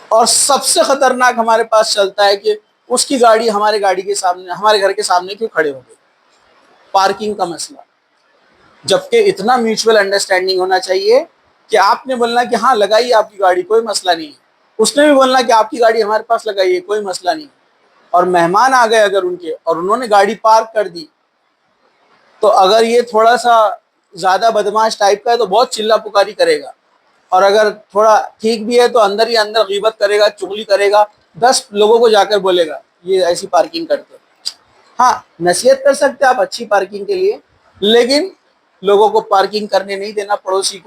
اور سب سے خطرناک ہمارے پاس چلتا ہے کہ اس کی گاڑی ہمارے گاڑی کے سامنے، ہمارے گھر کے سامنے کیوں کھڑے ہو گئے؟ پارکنگ کا مسئلہ. جبکہ اتنا میوچول انڈرسٹینڈنگ ہونا چاہیے کہ آپ نے بولنا کہ ہاں لگائیے آپ کی گاڑی، کوئی مسئلہ نہیں ہے. اس نے بھی بولنا کہ آپ کی گاڑی ہمارے پاس لگائیے، کوئی مسئلہ نہیں. اور مہمان آ گئے اگر ان کے اور انہوں نے گاڑی پارک کر دی، تو اگر یہ تھوڑا سا زیادہ بدماش ٹائپ کا ہے تو بہت چلا پکاری کرے گا، اور اگر تھوڑا ٹھیک بھی ہے تو اندر ہی اندر غیبت کرے گا، چغلی کرے گا، 10 لوگوں کو جا کر بولے گا یہ ایسی پارکنگ کرتے. ہاں نصیحت کر سکتے آپ اچھی پارکنگ کے لیے، لیکن لوگوں کو پارکنگ کرنے نہیں دینا، پڑوسی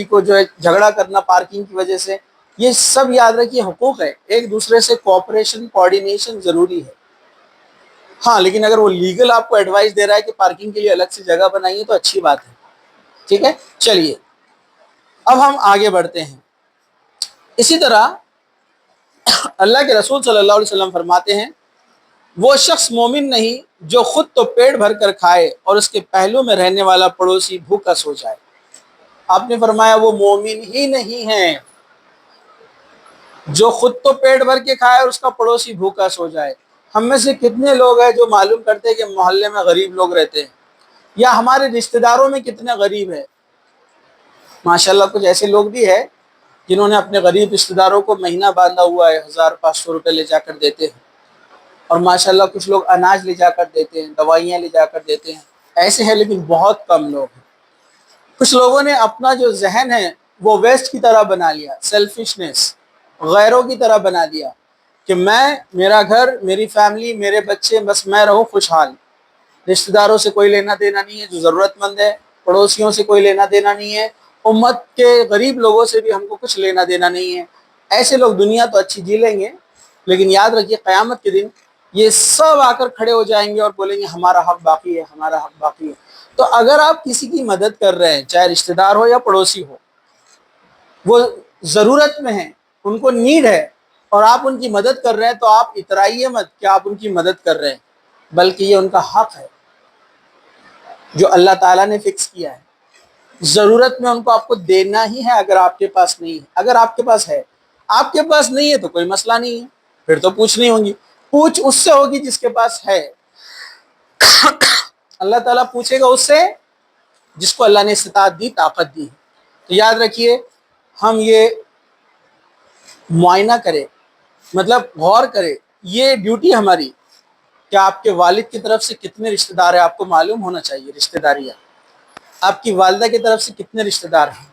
کو جو ہے جھگڑا کرنا پارکنگ کی وجہ سے. یہ سب یاد رکھیے حقوق ہے، ایک دوسرے سے کوآپریشن کوآرڈینیشن ضروری ہے. ہاں لیکن اگر وہ لیگل آپ کو ایڈوائس دے رہا ہے کہ پارکنگ کے لیے الگ سے جگہ بنائیے تو اچھی بات ہے. ٹھیک ہے. چلیے اب ہم آگے بڑھتے ہیں. اسی طرح اللہ کے رسول صلی اللہ علیہ وسلم فرماتے ہیں وہ شخص مومن نہیں جو خود تو پیٹ بھر کر کھائے اور اس کے پہلو میں رہنے والا پڑوسی بھوکا سو جائے. آپ نے فرمایا وہ مومن ہی نہیں ہے جو خود تو پیٹ بھر کے کھائے اور اس کا پڑوسی بھوکا سو جائے. ہم میں سے کتنے لوگ ہیں جو معلوم کرتے ہیں کہ محلے میں غریب لوگ رہتے ہیں، یا ہمارے رشتہ داروں میں کتنے غریب ہیں؟ ماشاءاللہ کچھ ایسے لوگ بھی ہیں جنہوں نے اپنے غریب رشتہ داروں کو مہینہ باندھا ہوا ہے، 1500 روپے لے جا کر دیتے ہیں، اور ماشاءاللہ کچھ لوگ اناج لے جا کر دیتے ہیں، دوائیاں لے جا کر دیتے ہیں، ایسے ہیں لیکن بہت کم لوگ ہیں۔ کچھ لوگوں نے اپنا جو ذہن ہے وہ ویسٹ کی طرح بنا لیا، سیلفشنس، غیروں کی طرح بنا دیا کہ میں، میرا گھر، میری فیملی، میرے بچے، بس میں رہوں خوشحال، رشتہ داروں سے کوئی لینا دینا نہیں ہے، جو ضرورت مند ہے پڑوسیوں سے کوئی لینا دینا نہیں ہے، امت کے غریب لوگوں سے بھی ہم کو کچھ لینا دینا نہیں ہے۔ ایسے لوگ دنیا تو اچھی جی لیں گے، لیکن یاد رکھیے قیامت کے دن یہ سب آ کر کھڑے ہو جائیں گے اور بولیں گے ہمارا حق باقی ہے، ہمارا حق باقی ہے۔ تو اگر آپ کسی کی مدد کر رہے ہیں، چاہے رشتہ دار ہو یا پڑوسی ہو، وہ ضرورت میں ہیں، ان کو نیڈ ہے، اور آپ ان کی مدد کر رہے ہیں، تو آپ اترائیے مت کہ آپ ان کی مدد کر رہے ہیں، بلکہ یہ ان کا حق ہے جو اللہ تعالیٰ نے فکس کیا ہے۔ ضرورت میں ان کو آپ کو دینا ہی ہے اگر آپ کے پاس نہیں ہے۔ اگر آپ کے پاس ہے، آپ کے پاس نہیں ہے تو کوئی مسئلہ نہیں ہے، پھر تو پوچھ نہیں ہوں گی، پوچھ اس سے ہوگی جس کے پاس ہے۔ اللہ تعالیٰ پوچھے گا اس سے جس کو اللہ نے استطاعت دی، طاقت دی۔ تو یاد رکھیے، ہم یہ معائنہ کریں، مطلب غور کریں، یہ ڈیوٹی ہماری کہ آپ کے والد کی طرف سے کتنے رشتہ دار ہیں، آپ کو معلوم ہونا چاہیے رشتہ داریاں۔ آپ کی والدہ کی طرف سے کتنے رشتہ دار ہیں،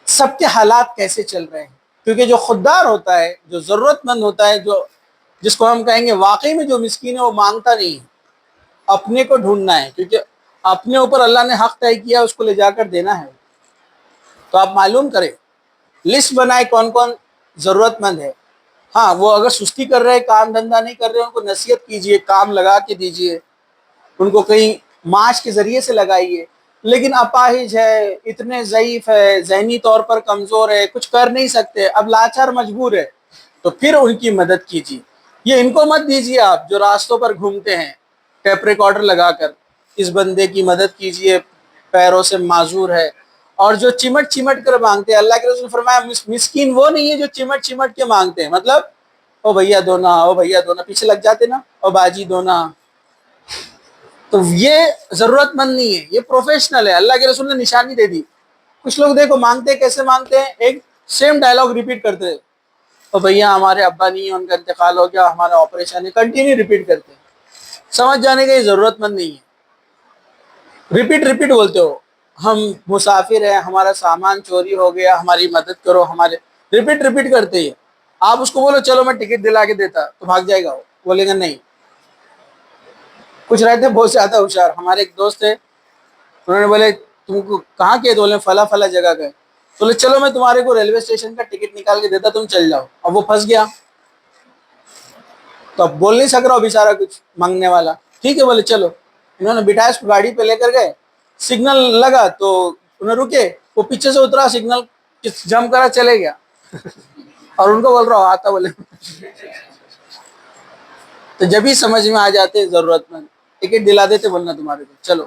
سب کے حالات کیسے چل رہے ہیں، کیونکہ جو خوددار ہوتا ہے، جو ضرورت مند ہوتا ہے، جو جس کو ہم کہیں گے واقعی میں جو مسکین ہے، وہ مانگتا نہیں ہے، اپنے کو ڈھونڈنا ہے، کیونکہ اپنے اوپر اللہ نے حق طے کیا، اس کو لے جا کر دینا ہے۔ تو آپ معلوم کریں، لسٹ بنائے کون کون ضرورت مند ہے۔ ہاں، وہ اگر سستی کر رہے، کام دھندا نہیں کر رہے، ان کو نصیحت کیجئے، کام لگا کے دیجئے، ان کو کہیں معاش کے ذریعے سے لگائیے۔ لیکن اپاہج ہے، اتنے ضعیف ہے، ذہنی طور پر کمزور ہے، کچھ کر نہیں سکتے، اب لاچار مجبور ہے، تو پھر ان کی مدد کیجیے۔ یہ ان کو مت دیجیے آپ جو راستوں پر گھومتے ہیں ٹیپ ریکارڈر لگا کر، اس بندے کی مدد کیجیے، پیروں سے معذور ہے، اور جو چمٹ چمٹ کر مانگتے ہیں۔ اللہ کے رسول فرمایا مسکین وہ نہیں ہے جو چمٹ چمٹ کے مانگتے ہیں، مطلب او بھیا دونا، او بھیا دونا، پیچھے لگ جاتے نا، او باجی دونا، تو یہ ضرورت مند نہیں ہے، یہ پروفیشنل ہے۔ اللہ کے رسول نے نشانی دے دی۔ کچھ لوگ دیکھو مانگتے کیسے مانگتے ہیں، ایک سیم ڈائلاگ ریپیٹ کرتے ہیں، او بھیا ہمارے ابا نہیں ہیں، ان کا انتقال ہو گیا، ہمارا آپریشن ہے، کنٹینیو ریپیٹ کرتے ہیں۔ سمجھ جانے کا یہ ضرورت مند نہیں ہے، ریپیٹ ریپیٹ بولتے ہو، ہم مسافر ہیں، ہمارا سامان چوری ہو گیا، ہماری مدد کرو، ہمارے ریپیٹ ریپیٹ کرتے ہیں۔ آپ اس کو بولو چلو میں ٹکٹ دلا کے دیتا، تو بھاگ جائے گا، وہ بولے گا نہیں۔ کچھ رہتے بہت زیادہ ہوشیار، ہمارے ایک دوست ہے، انہوں نے بولے تم کو کہاں کے، بولے فلاں فلاں جگہ گئے، بولے چلو میں تمہارے کو ریلوے اسٹیشن کا ٹکٹ نکال کے دیتا، تم چل جاؤ۔ اب وہ پھنس گیا، تو اب بول نہیں سک رہا بیچارہ کچھ مانگنے والا، ٹھیک ہے بولے چلو۔ انہوں نے بٹھایا، اس کو گاڑی پہ لے کر گئے، سگنل لگا تو انہیں رکے، وہ پیچھے سے اترا، سگنل جم کرا، چلے گیا، اور ان کو بول رہا ہو آتا، بولے۔ تو جب ہی سمجھ میں آ جاتے ضرورت مند، ٹکٹ دلا دیتے، بولنا تمہارے کو چلو،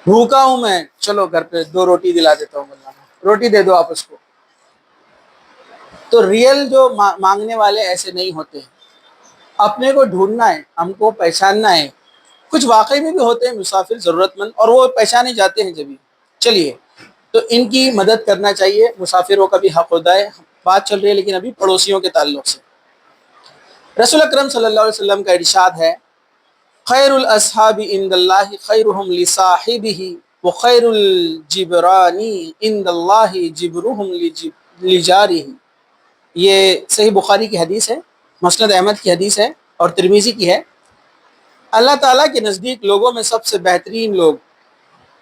بھوکا ہوں میں، چلو گھر پہ 2 روٹی دلا دیتا ہوں، بولنا روٹی دے دو آپ اس کو۔ تو ریئل جو مانگنے والے ایسے نہیں ہوتے ہیں، اپنے کو ڈھونڈنا ہے، ہم کو پہچاننا ہے۔ کچھ واقعی میں بھی ہوتے ہیں مسافر ضرورت مند، اور وہ پہچانے جاتے ہیں جبھی۔ چلیے، تو ان کی مدد کرنا چاہیے، مسافروں کا بھی حق ہوتا ہے۔ بات چل رہی ہے لیکن ابھی پڑوسیوں کے تعلق سے۔ رسول اکرم صلی اللہ علیہ وسلم کا ارشاد ہے، خیر الاصحاب عند اللہ خیرہم لصاحبہ وخیر الجبران عند اللہ جبرہم لجارہ۔ یہ صحیح بخاری کی حدیث ہے، مسند احمد کی حدیث ہے، اور ترمذی کی ہے۔ اللہ تعالیٰ کے نزدیک لوگوں میں سب سے بہترین لوگ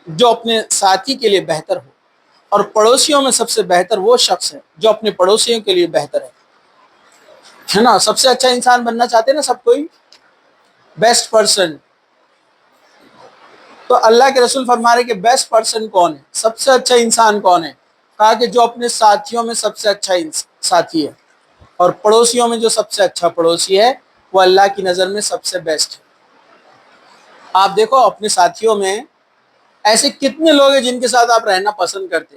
جو اپنے ساتھی کے لیے بہتر ہو، اور پڑوسیوں میں سب سے بہتر وہ شخص ہے جو اپنے پڑوسیوں کے لیے بہتر ہے نا۔ سب سے اچھا انسان بننا چاہتے ہیں نا سب کوئی، بیسٹ پرسن۔ تو اللہ کے رسول فرما رہے کہ بیسٹ پرسن کون ہے، سب سے اچھا انسان کون ہے؟ کہا کہ جو اپنے ساتھیوں میں سب سے اچھا ساتھی ہے، اور پڑوسیوں میں جو سب سے اچھا پڑوسی ہے وہ اللہ کی نظر میں سب سے بیسٹ ہے۔ آپ دیکھو اپنے ساتھیوں میں ایسے کتنے لوگ ہیں جن کے ساتھ آپ رہنا پسند کرتے،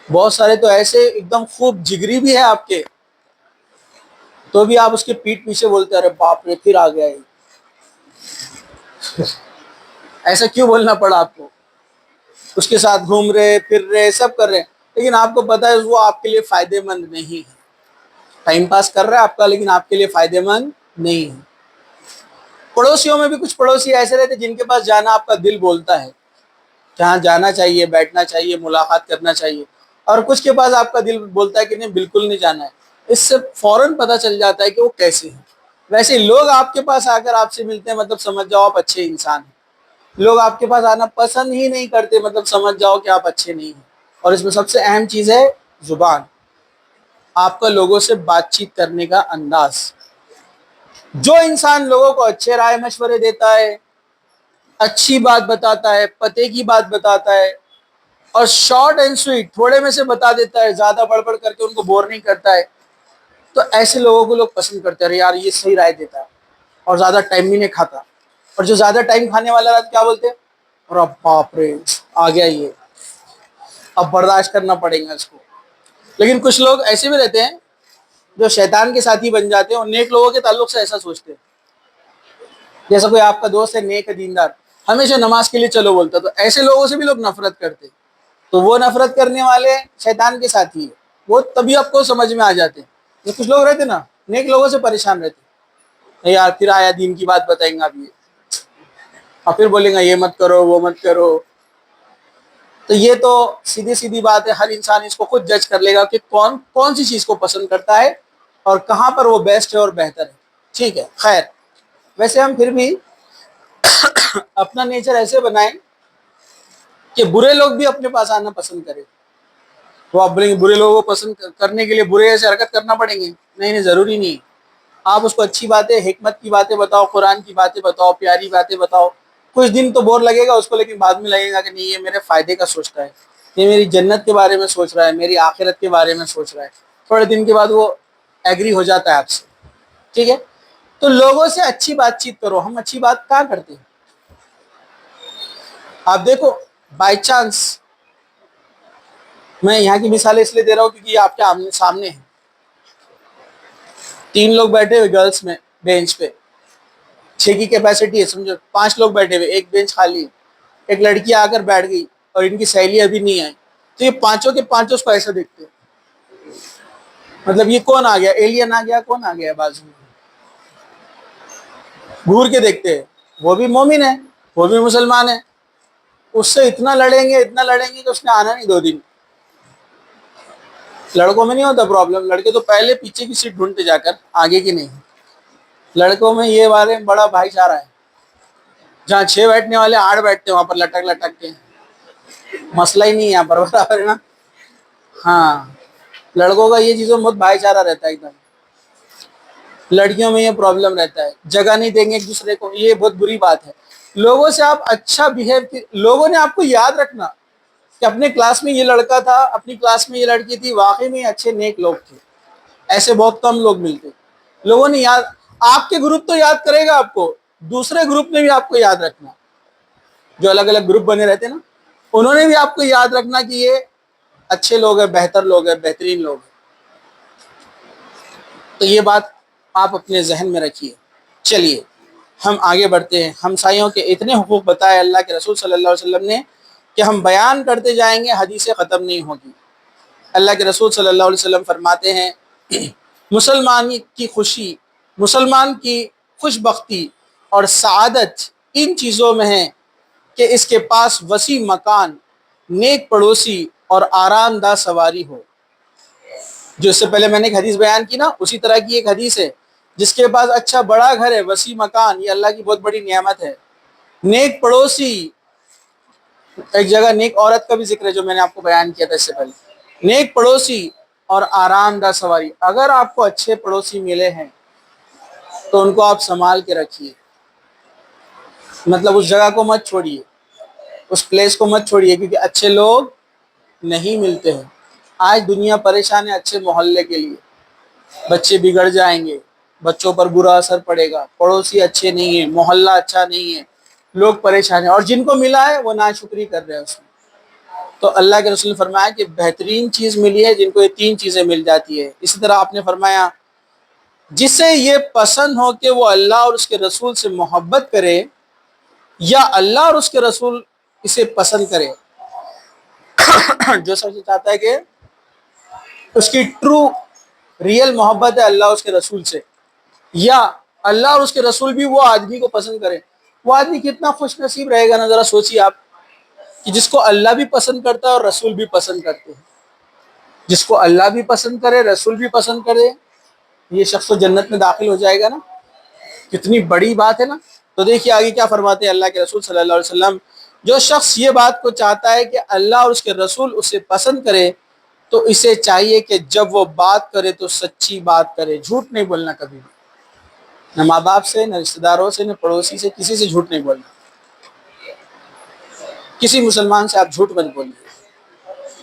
بہت سارے تو ایسے ایک دم خوب جگری بھی ہے آپ کے، تو بھی آپ اس کے پیٹھ پیچھے بولتے ارے باپ رے پھر آ گیا یہ. ایسا کیوں بولنا پڑا آپ کو؟ اس کے ساتھ گھوم رہے پھر رہے سب کر رہے، لیکن آپ کو پتا ہے وہ آپ کے لیے فائدے مند نہیں ہے. ٹائم پاس کر رہا ہے آپ کا، لیکن آپ کے لیے فائدے مند نہیں ہے. پڑوسیوں میں بھی کچھ پڑوسی ایسے رہتے جن کے پاس جانا آپ کا دل بولتا ہے، جہاں جانا چاہیے، بیٹھنا چاہیے، ملاقات کرنا چاہیے، اور کچھ کے پاس آپ کا دل بولتا ہے کہ نہیں بالکل نہیں جانا ہے. اس سے فوراً پتہ چل جاتا ہے کہ وہ کیسے ہیں. ویسے لوگ آپ کے پاس آ کر آپ سے ملتے ہیں مطلب سمجھ جاؤ آپ اچھے انسان ہیں. لوگ آپ کے پاس آنا پسند ہی نہیں کرتے مطلب سمجھ جاؤ کہ آپ اچھے نہیں ہیں. اور اس میں سب سے اہم چیز ہے زبان، آپ کا لوگوں سے بات چیت کرنے کا انداز. جو انسان لوگوں کو اچھے رائے مشورے دیتا ہے، اچھی بات بتاتا ہے، پتے کی بات بتاتا ہے، اور شارٹ اینڈ سویٹ تھوڑے میں سے بتا دیتا ہے، زیادہ بڑھ بڑھ کر کے ان کو بور نہیں کرتا ہے، تو ایسے لوگوں کو لوگ پسند کرتے ہیں. یار یہ صحیح رائے دیتا ہے اور زیادہ ٹائم بھی نہیں کھاتا. اور جو زیادہ ٹائم کھانے والا رہتا کیا بولتے ہیں، اور اب باپ رے آ گیا یہ، اب برداشت کرنا پڑے گا اس کو. لیکن کچھ لوگ ایسے بھی رہتے ہیں جو شیطان کے ساتھی بن جاتے ہیں اور نیک لوگوں کے تعلق سے ایسا سوچتے ہیں. جیسا کوئی آپ کا دوست ہے نیک دیندار، ہمیشہ نماز کے لیے چلو بولتا، تو ایسے لوگوں سے بھی لوگ نفرت کرتے. تو وہ نفرت کرنے والے شیطان کے ساتھی ہیں، وہ تبھی آپ کو سمجھ میں آ جاتے ہیں. جو کچھ لوگ رہتے نا نیک لوگوں سے پریشان رہتے، یار پھر آیا دین کی بات بتائیں گے آپ یہ، اور پھر بولیں گا یہ مت کرو وہ مت کرو. تو یہ تو سیدھی سیدھی بات ہے، ہر انسان اس کو خود جج کر لے گا کہ کون سی چیز کو پسند کرتا ہے اور کہاں پر وہ بیسٹ ہے اور بہتر ہے. ٹھیک ہے، خیر. ویسے ہم پھر بھی اپنا نیچر ایسے بنائیں کہ برے لوگ بھی اپنے پاس آنا پسند کریں. تو آپ بولیں گے برے لوگوں کو پسند کرنے کے لیے برے ایسے حرکت کرنا پڑیں گے؟ نہیں، ضروری نہیں. آپ اس کو اچھی باتیں، حکمت کی باتیں بتاؤ، قرآن کی باتیں بتاؤ، پیاری باتیں بتاؤ. کچھ دن تو بور لگے گا اس کو، لیکن بعد میں لگے گا کہ نہیں یہ میرے فائدے کا سوچتا ہے، یہ میری جنت کے بارے میں سوچ رہا ہے، میری آخرت کے بارے میں سوچ رہا ہے. تھوڑے دن کے بعد وہ ایگری ہو جاتا ہے آپ سے. ٹھیک ہے، تو لوگوں سے اچھی بات چیت کرو. ہم اچھی بات کہاں کرتے ہیں؟ آپ دیکھو بائی چانس، میں یہاں کی مثالیں اس لیے دے رہا ہوں کیونکہ یہ آپ کے سامنے ہیں. 3 لوگ بیٹھے ہوئے گرلس میں بینچ پہ، 6 کی کیپیسٹی ہے سمجھو، 5 لوگ بیٹھے ہوئے، ایک بینچ خالی ہے. ایک لڑکی آ کر بیٹھ گئی اور ان کی سہیلی ابھی نہیں آئی، تو یہ پانچوں کے پانچوں اس کو ایسا دیکھتے ہیں مطلب یہ کون آ گیا، ایلین آ گیا، کون آ گیا بازو میں. گور کے دیکھتے ہیں. وہ بھی مومن ہے، وہ بھی مسلمان ہے، اس سے اتنا لڑیں گے کہ اس نے آنا نہیں 2 دن. لڑکوں میں نہیں ہوتا پرابلم، لڑکے تو پہلے پیچھے کی سیٹ ڈھونڈتے جا کر، آگے کی نہیں. لڑکوں میں یہ بارے بڑا بھائی چارہ ہے، جہاں 6 بیٹھنے والے 8 بیٹھتے ہیں وہاں پر لٹک لٹک کے. مسئلہ ہی نہیں ہے یہاں پر، برابر ہے نا. ہاں، لڑکوں کا یہ چیزوں میں بہت بھائی چارہ رہتا ہے ایک دم. لڑکیوں میں یہ پرابلم رہتا ہے، جگہ نہیں دیں گے ایک دوسرے کو، یہ بہت بری بات ہے. لوگوں سے آپ اچھا بیہیو، لوگوں نے آپ کو یاد رکھنا کہ اپنے کلاس میں یہ لڑکا تھا، اپنی کلاس میں یہ لڑکی تھی، واقعی میں اچھے نیک لوگ تھے. ایسے بہت کم لوگ ملتے. لوگوں نے یاد، آپ کے گروپ تو یاد کرے گا آپ کو، دوسرے گروپ میں بھی آپ کو یاد رکھنا. جو الگ الگ گروپ بنے رہتے نا، انہوں نے بھی آپ کو یاد رکھنا کہ یہ اچھے لوگ ہیں، بہتر لوگ ہیں، بہترین لوگ ہیں. تو یہ بات آپ اپنے ذہن میں رکھیے. چلیے ہم آگے بڑھتے ہیں. ہمسایوں کے اتنے حقوق بتائے اللہ کے رسول صلی اللہ علیہ وسلم نے کہ ہم بیان کرتے جائیں گے، حدیثیں ختم نہیں ہوگی. اللہ کے رسول صلی اللہ علیہ وسلم فرماتے ہیں مسلمان کی خوشی، مسلمان کی خوش بختی اور سعادت ان چیزوں میں ہے کہ اس کے پاس وسیع مکان، نیک پڑوسی اور آرام دہ سواری ہو. جو اس سے پہلے میں نے ایک حدیث بیان کی نا، اسی طرح کی ایک حدیث ہے، جس کے پاس اچھا بڑا گھر ہے، وسیع مکان، یہ اللہ کی بہت بڑی نعمت ہے. نیک پڑوسی، ایک جگہ نیک عورت کا بھی ذکر ہے جو میں نے آپ کو بیان کیا تھا اس سے پہلے. نیک پڑوسی اور آرام دہ سواری. اگر آپ کو اچھے پڑوسی ملے ہیں تو ان کو آپ سنبھال کے رکھیے، مطلب اس جگہ کو مت چھوڑیے، اس پلیس کو مت چھوڑیے، کیونکہ اچھے لوگ نہیں ملتے ہیں. آج دنیا پریشان ہے اچھے محلے کے لیے. بچے بگڑ جائیں گے، بچوں پر برا اثر پڑے گا، پڑوسی اچھے نہیں ہیں، محلہ اچھا نہیں ہے، لوگ پریشان ہیں، اور جن کو ملا ہے وہ ناشکری کر رہے ہیں اس میں. تو اللہ کے رسول نے فرمایا کہ بہترین چیز ملی ہے جن کو یہ 3 چیزیں مل جاتی ہے. اسی طرح آپ نے فرمایا جسے یہ پسند ہو کہ وہ اللہ اور اس کے رسول سے محبت کرے یا اللہ اور اس کے رسول اسے پسند کرے. جو سب سے چاہتا ہے کہ اس کی ٹرو ریئل محبت ہے اللہ اور اس کے رسول سے، یا اللہ اور اس کے رسول بھی وہ آدمی کو پسند کرے. وہ آدمی کتنا خوش نصیب رہے گا نا، ذرا سوچیے آپ، کہ جس کو اللہ بھی پسند کرتا ہے اور رسول بھی پسند کرتے ہیں. جس کو اللہ بھی پسند کرے، رسول بھی پسند کرے، یہ شخص تو جنت میں داخل ہو جائے گا نا. کتنی بڑی بات ہے نا. تو دیکھیے آگے کیا فرماتے ہیں اللہ کے رسول صلی اللہ علیہ وسلم. جو شخص یہ بات کو چاہتا ہے کہ اللہ اور اس کے رسول اسے پسند کرے تو اسے چاہیے کہ جب وہ بات کرے تو سچی بات کرے، جھوٹ نہیں بولنا کبھی بھی. نہ ماں باپ سے، نہ رشتہ داروں سے، نہ پڑوسی سے، کسی سے جھوٹ نہیں بولنا. کسی مسلمان سے آپ جھوٹ مت بولیے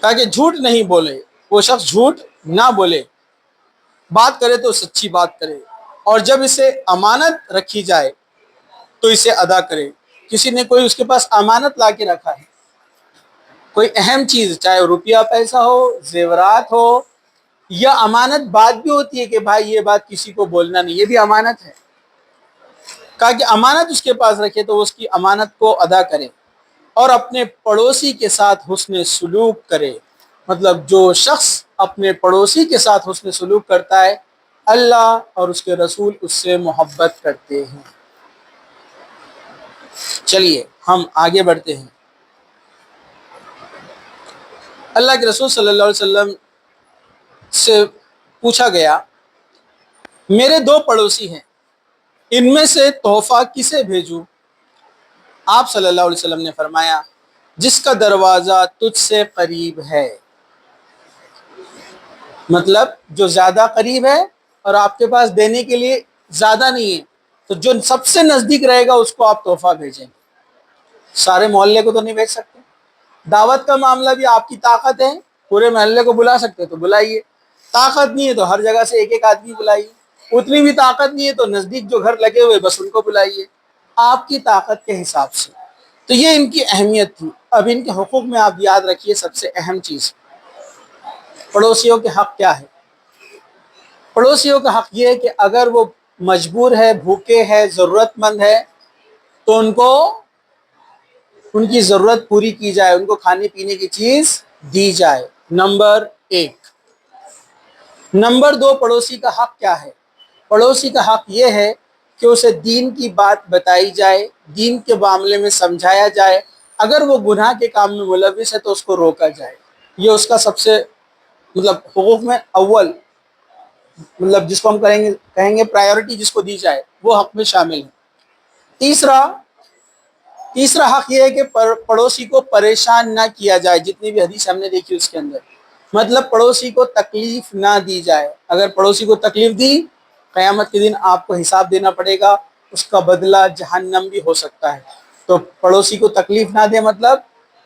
تاکہ جھوٹ نہیں بولے، وہ شخص جھوٹ نہ بولے، بات کرے تو سچی بات کرے، اور جب اسے امانت رکھی جائے تو اسے ادا کرے. کسی نے کوئی اس کے پاس امانت لا کے رکھا ہے، کوئی اہم چیز، چاہے روپیہ پیسہ ہو، زیورات ہو، یا امانت بات بھی ہوتی ہے کہ بھائی یہ بات کسی کو بولنا نہیں، یہ بھی امانت ہے. کہا کہ امانت اس کے پاس رکھے تو وہ اس کی امانت کو ادا کرے اور اپنے پڑوسی کے ساتھ حسن سلوک کرے. مطلب جو شخص اپنے پڑوسی کے ساتھ حسن سلوک کرتا ہے، اللہ اور اس کے رسول اس سے محبت کرتے ہیں. چلیے ہم آگے بڑھتے ہیں. اللہ کے رسول صلی اللہ علیہ وسلم سے پوچھا گیا، میرے دو پڑوسی ہیں، ان میں سے تحفہ کسے بھیجوں؟ آپ صلی اللہ علیہ وسلم نے فرمایا، جس کا دروازہ تجھ سے قریب ہے. مطلب جو زیادہ قریب ہے اور آپ کے پاس دینے کے لیے زیادہ نہیں ہے، تو جو سب سے نزدیک رہے گا اس کو آپ تحفہ بھیجیں. سارے محلے کو تو نہیں بھیج سکتے. دعوت کا معاملہ بھی آپ کی طاقت ہے، پورے محلے کو بلا سکتے تو بلائیے. طاقت نہیں ہے تو ہر جگہ سے ایک ایک آدمی بلائیے. اتنی بھی طاقت نہیں ہے تو نزدیک جو گھر لگے ہوئے بس ان کو بلائیے، آپ کی طاقت کے حساب سے. تو یہ ان کی اہمیت تھی. اب ان کے حقوق میں آپ یاد رکھیے سب سے اہم چیز، پڑوسیوں کے حق کیا ہے. پڑوسیوں کا حق یہ ہے کہ اگر وہ مجبور ہے، بھوکے ہے، ضرورت مند ہے، تو ان کو ان کی ضرورت پوری کی جائے، ان کو کھانے پینے کی چیز دی جائے. نمبر 1. نمبر 2، پڑوسی کا حق کیا ہے؟ پڑوسی کا حق یہ ہے کہ اسے دین کی بات بتائی جائے، دین کے معاملے میں سمجھایا جائے. اگر وہ گناہ کے کام میں ملوث ہے تو اس کو روکا جائے. یہ اس کا سب سے مطلب حقوق میں اول، مطلب جس کو ہم کہیں گے پرائیورٹی جس کو دی جائے، وہ حق میں شامل ہے. تیسرا حق یہ ہے کہ پڑوسی کو پریشان نہ کیا جائے. جتنی بھی حدیث ہم نے دیکھی اس کے اندر مطلب پڑوسی کو تکلیف نہ دی جائے. اگر پڑوسی کو تکلیف دی، قیامت کے دن آپ کو حساب دینا پڑے گا، اس کا بدلہ جہنم بھی ہو سکتا ہے. تو پڑوسی کو تکلیف نہ دے، مطلب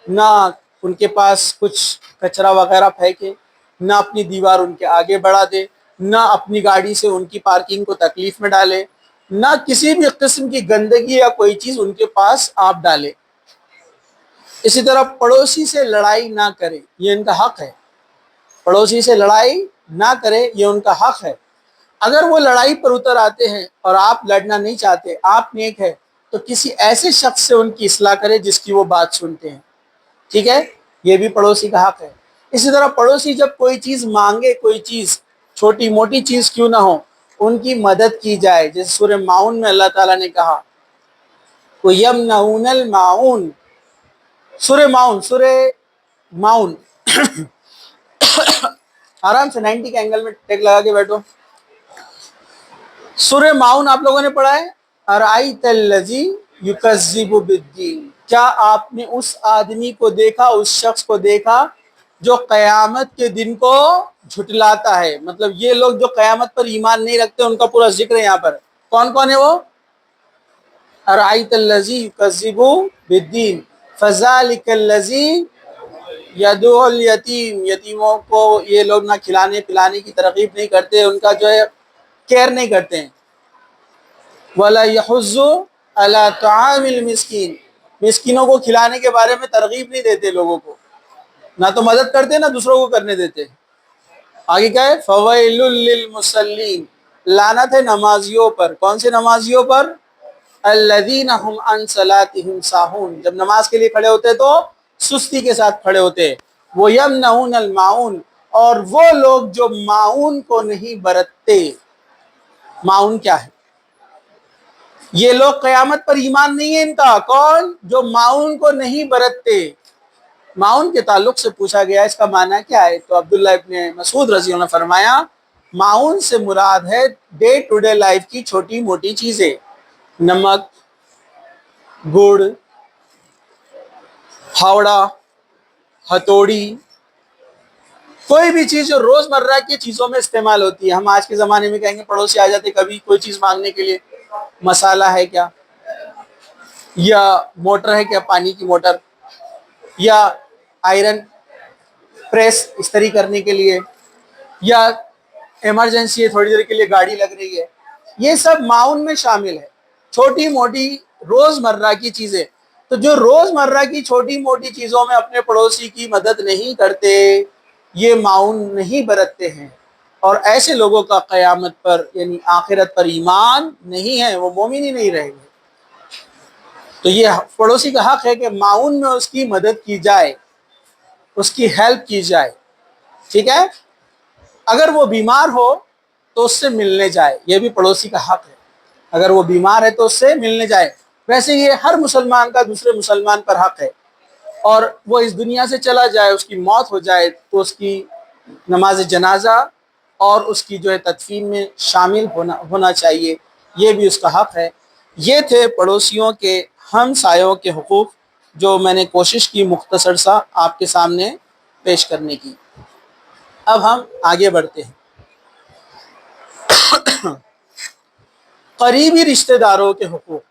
نہ ان کے پاس کچھ کچرا وغیرہ پھینکے، نہ اپنی دیوار ان کے آگے بڑھا دے، نہ اپنی گاڑی سے ان کی پارکنگ کو تکلیف میں ڈالے، نہ کسی بھی قسم کی گندگی یا کوئی چیز ان کے پاس آپ ڈالے. اسی طرح پڑوسی سے لڑائی نہ کرے، یہ ان کا حق ہے. پڑوسی سے لڑائی نہ کرے، یہ ان کا حق ہے. اگر وہ لڑائی پر اتر آتے ہیں اور آپ لڑنا نہیں چاہتے، آپ نیک ہے، تو کسی ایسے شخص سے ان کی اصلاح کرے جس کی وہ بات سنتے ہیں. ٹھیک ہے، یہ بھی پڑوسی کا حق ہے. اسی طرح پڑوسی جب کوئی چیز مانگے، کوئی چیز چھوٹی موٹی چیز کیوں نہ ہو، ان کی مدد کی جائے. جیسے سورہ ماؤن میں اللہ تعالیٰ نے کہا، وَيَمْنَعُونَ الْمَاعُونَ. سورہ ماؤن آرام سے 90 کے اینگل میں ٹیک لگا کے بیٹھو. سورہ ماؤن آپ لوگوں نے پڑھا ہے؟ اَرَأَيْتَ الَّذِي يُكَذِّبُ بِالدِّينِ. کیا آپ نے اس آدمی کو دیکھا، اس شخص کو دیکھا جو قیامت کے دن کو جھٹلاتا ہے؟ مطلب یہ لوگ جو قیامت پر ایمان نہیں رکھتے ان کا پورا ذکر ہے یہاں پر. کون کون ہے وہ؟ اَرَأَيْتَ الَّذِي يُكَذِّبُ بِالدِّينِ فَذَلِكَ الَّذِي يَدُعُّ الْيَتِيمَ. یتیموں کو یہ لوگ نہ کھلانے پلانے کی ترغیب نہیں کرتے، ان کا جو ہے کیئر نہیں کرتے ہیں. وَلَا يَحُضُّ عَلَىٰ طَعَامِ الْمِسْكِينِ. مسکینوں کو کھلانے کے بارے میں ترغیب نہیں دیتے لوگوں کو، نہ تو مدد کرتے نہ دوسروں کو کرنے دیتے. آگے کیا ہے؟ فَوَيْلٌ لِّلْمُصَلِّينَ. لعنت ہے نمازیوں پر. کون سے نمازیوں پر؟ الذین هم عن صلاتهم ساہون. جب نماز کے لیے کھڑے ہوتے تو سستی کے ساتھ کھڑے ہوتے. وَيَمْنَعُونَ الْمَاعُونَ. اور وہ لوگ جو معاون کو نہیں برتتے. معاون کیا ہے؟ یہ لوگ قیامت پر ایمان نہیں ہے ان کا. کون؟ جو معاون کو نہیں برتتے. معاون کے تعلق سے پوچھا گیا اس کا معنی کیا ہے، تو عبداللہ ابن مسعود رضی اللہ عنہ نے فرمایا معاون سے مراد ہے ڈے ٹو ڈے لائف کی چھوٹی موٹی چیزیں، نمک، گڑ، پھاوڑا، ہتھوڑی، کوئی بھی چیز جو روز مرہ کی چیزوں میں استعمال ہوتی ہے. ہم آج کے زمانے میں کہیں گے پڑوسی آ جاتے کبھی کوئی چیز مانگنے کے لیے، مسالہ ہے کیا، یا موٹر ہے کیا، پانی کی موٹر، یا آئرن پریس استری کرنے کے لیے، یا ایمرجنسی ہے تھوڑی دیر کے لیے گاڑی لگ رہی ہے. یہ سب معاون میں شامل ہے، چھوٹی موٹی روز مرہ کی چیزیں. تو جو روز مرہ کی چھوٹی موٹی چیزوں میں اپنے پڑوسی کی مدد نہیں کرتے یہ معاون نہیں برتتے ہیں، اور ایسے لوگوں کا قیامت پر یعنی آخرت پر ایمان نہیں ہے، وہ مومن ہی نہیں رہیں گے. تو یہ پڑوسی کا حق ہے کہ معاون میں اس کی مدد کی جائے، اس کی ہیلپ کی جائے. ٹھیک ہے؟ اگر وہ بیمار ہو تو اس سے ملنے جائے، یہ بھی پڑوسی کا حق ہے. اگر وہ بیمار ہے تو اس سے ملنے جائے. ویسے یہ ہر مسلمان کا دوسرے مسلمان پر حق ہے، اور وہ اس دنیا سے چلا جائے، اس کی موت ہو جائے تو اس کی نماز جنازہ اور اس کی جو ہے تدفین میں شامل ہونا چاہیے، یہ بھی اس کا حق ہے. یہ تھے پڑوسیوں کے ہمسایوں کے حقوق جو میں نے کوشش کی مختصر سا آپ کے سامنے پیش کرنے کی. اب ہم آگے بڑھتے ہیں. قریبی رشتہ داروں کے حقوق.